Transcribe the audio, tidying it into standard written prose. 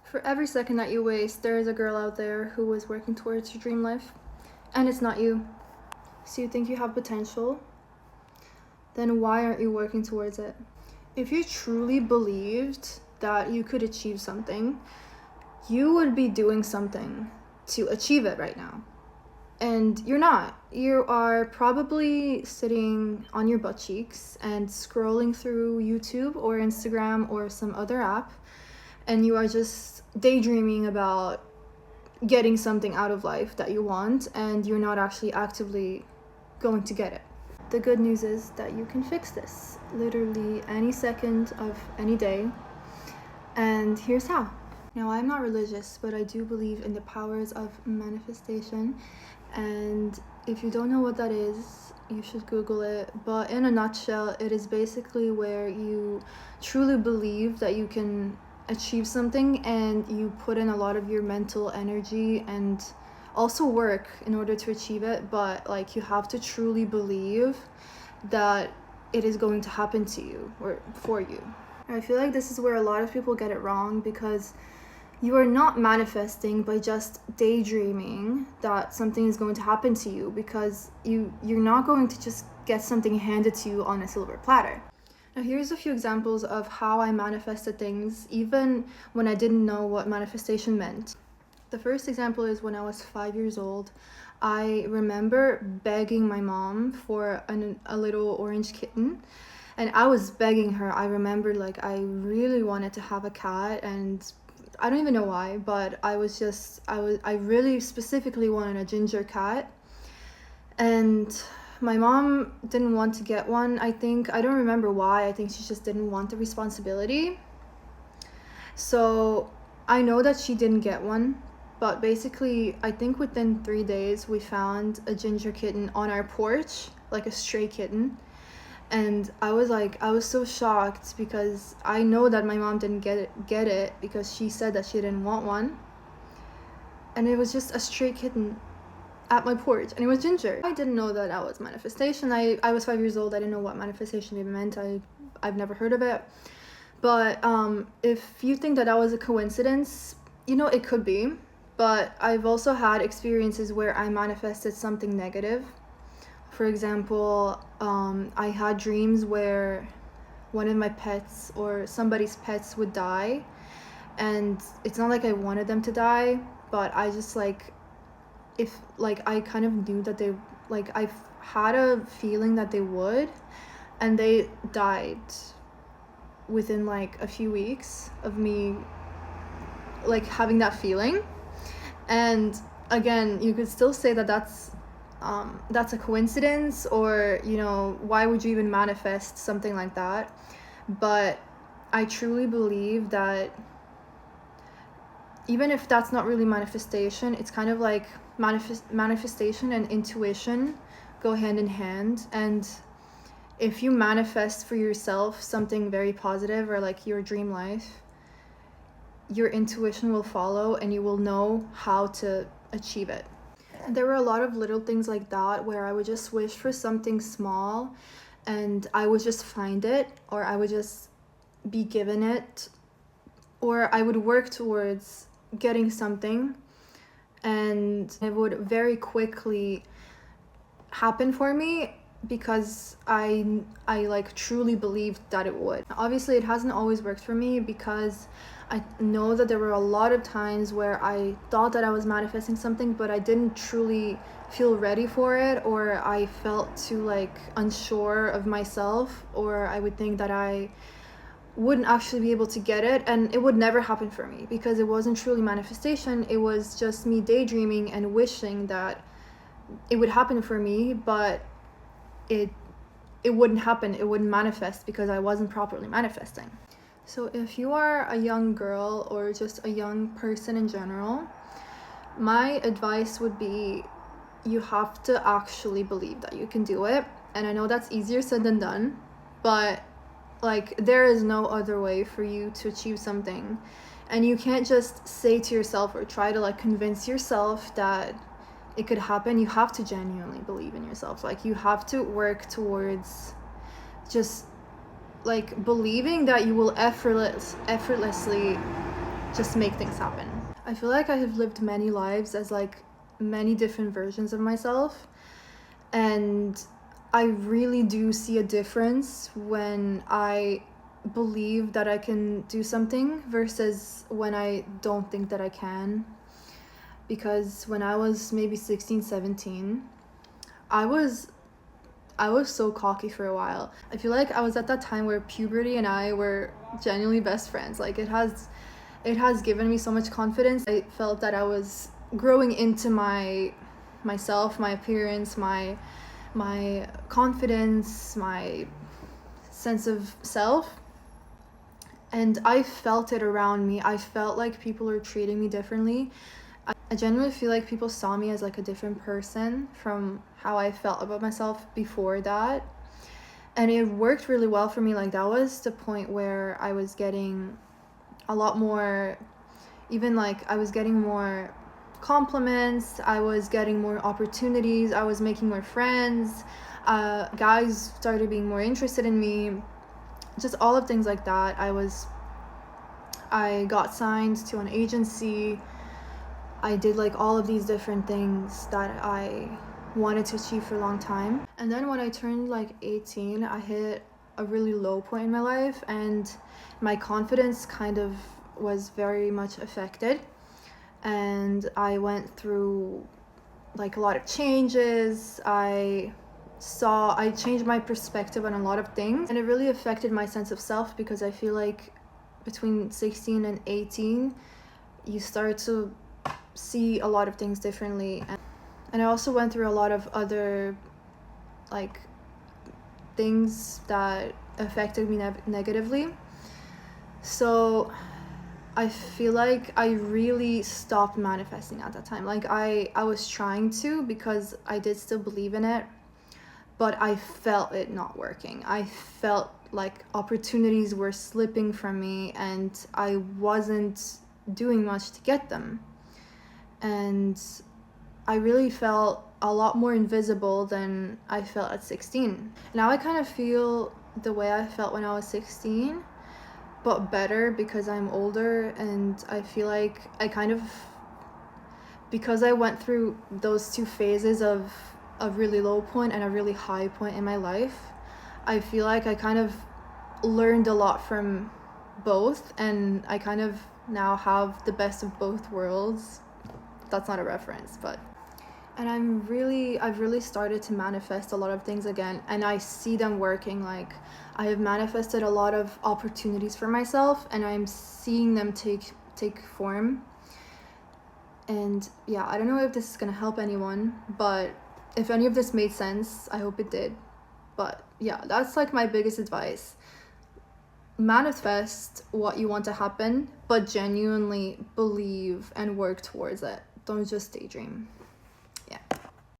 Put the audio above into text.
For every second that you waste, there is a girl out there who is working towards your dream life, and it's not you. So you think you have potential? Then why aren't you working towards it? If you truly believed that you could achieve something, you would be doing something to achieve it right now. And you're not. You are probably sitting on your butt cheeks and scrolling through YouTube or Instagram or some other app, and you are just daydreaming about getting something out of life that you want, and you're not actually actively going to get it. The good news is that you can fix this literally any second of any day, and here's how. Now, I'm not religious, but I do believe in the powers of manifestation, and if you don't know what that is, you should Google it. But in a nutshell, it is basically where you truly believe that you can achieve something, and you put in a lot of your mental energy and also work in order to achieve it, but like you have to truly believe that it is going to happen to you or for you. I feel like this is where a lot of people get it wrong, because you are not manifesting by just daydreaming that something is going to happen to you, because you're not going to just get something handed to you on a silver platter. Now, here's a few examples of how I manifested things even when I didn't know what manifestation meant. The first example is when I was 5 years old. I remember begging my mom for a little orange kitten, and I was begging her. I remember like I really wanted to have a cat, and I don't even know why, but I really specifically wanted a ginger cat, and my mom didn't want to get one. I don't remember why. I think she just didn't want the responsibility. So I know that she didn't get one, but basically I think within 3 days we found a ginger kitten on our porch, like a stray kitten. And I was so shocked, because I know that my mom didn't get it because she said that she didn't want one. And it was just a stray kitten at my porch, and it was ginger. I didn't know that was manifestation. I was 5 years old. I didn't know what manifestation even meant. I've never heard of it. But if you think that was a coincidence, it could be. But I've also had experiences where I manifested something negative. For example, I had dreams where one of my pets or somebody's pets would die, and it's not like I wanted them to die, but I just I kind of knew that I had a feeling that they would, and they died within like a few weeks of me having that feeling. And again, you could still say that that's a coincidence, or why would you even manifest something like that? But I truly believe that even if that's not really manifestation, it's kind of like manifestation and intuition go hand in hand. And if you manifest for yourself something very positive, or like your dream life, your intuition will follow, and you will know how to achieve it. There were a lot of little things like that where I would just wish for something small, and I would just find it, or I would just be given it, or I would work towards getting something, and it would very quickly happen for me, because I truly believed that it would. Obviously, it hasn't always worked for me, because I know that there were a lot of times where I thought that I was manifesting something, but I didn't truly feel ready for it, or I felt too unsure of myself, or I would think that I wouldn't actually be able to get it, and it would never happen for me, because it wasn't truly manifestation. It was just me daydreaming and wishing that it would happen for me, but it wouldn't happen. It wouldn't manifest, because I wasn't properly manifesting. So if you are a young girl, or just a young person in general, my advice would be, you have to actually believe that you can do it. And I know that's easier said than done, but there is no other way for you to achieve something. And you can't just say to yourself, or try to convince yourself that it could happen. You have to genuinely believe in yourself. You have to work towards just believing that you will effortlessly just make things happen. I feel like I have lived many lives as like many different versions of myself, and I really do see a difference when I believe that I can do something versus when I don't think that I can. Because when I was maybe 16, 17, I was so cocky for a while. I feel like I was at that time where puberty and I were genuinely best friends. Like it has given me so much confidence. I felt that I was growing into myself, my appearance, my confidence, my sense of self. And I felt it around me. I felt like people were treating me differently. I genuinely feel like people saw me as like a different person from how I felt about myself before that. And it worked really well for me. Like that was the point where I was getting a lot more, even like I was getting more compliments, I was getting more opportunities, I was making more friends, guys started being more interested in me, just all of things like that. I got signed to an agency. I did like all of these different things that I wanted to achieve for a long time. And then when I turned like 18, I hit a really low point in my life, and my confidence kind of was very much affected. And I went through like a lot of changes. I changed my perspective on a lot of things, and it really affected my sense of self, because I feel like between 16 and 18, you start to see a lot of things differently. And I also went through a lot of other like things that affected me negatively. So I feel like I really stopped manifesting at that time. Like I was trying to, because I did still believe in it, but I felt it not working. I felt like opportunities were slipping from me and I wasn't doing much to get them. And I really felt a lot more invisible than I felt at 16. Now I kind of feel the way I felt when I was 16, but better because I'm older, and I feel like because I went through those two phases of a really low point and a really high point in my life, I feel like I kind of learned a lot from both, and I kind of now have the best of both worlds. That's not a reference, but and I've really started to manifest a lot of things again, and I see them working. Like I have manifested a lot of opportunities for myself, and I'm seeing them take form. And yeah, I don't know if this is gonna help anyone, but if any of this made sense, I hope it did. But yeah, that's like my biggest advice. Manifest what you want to happen, but genuinely believe and work towards it. Don't just daydream.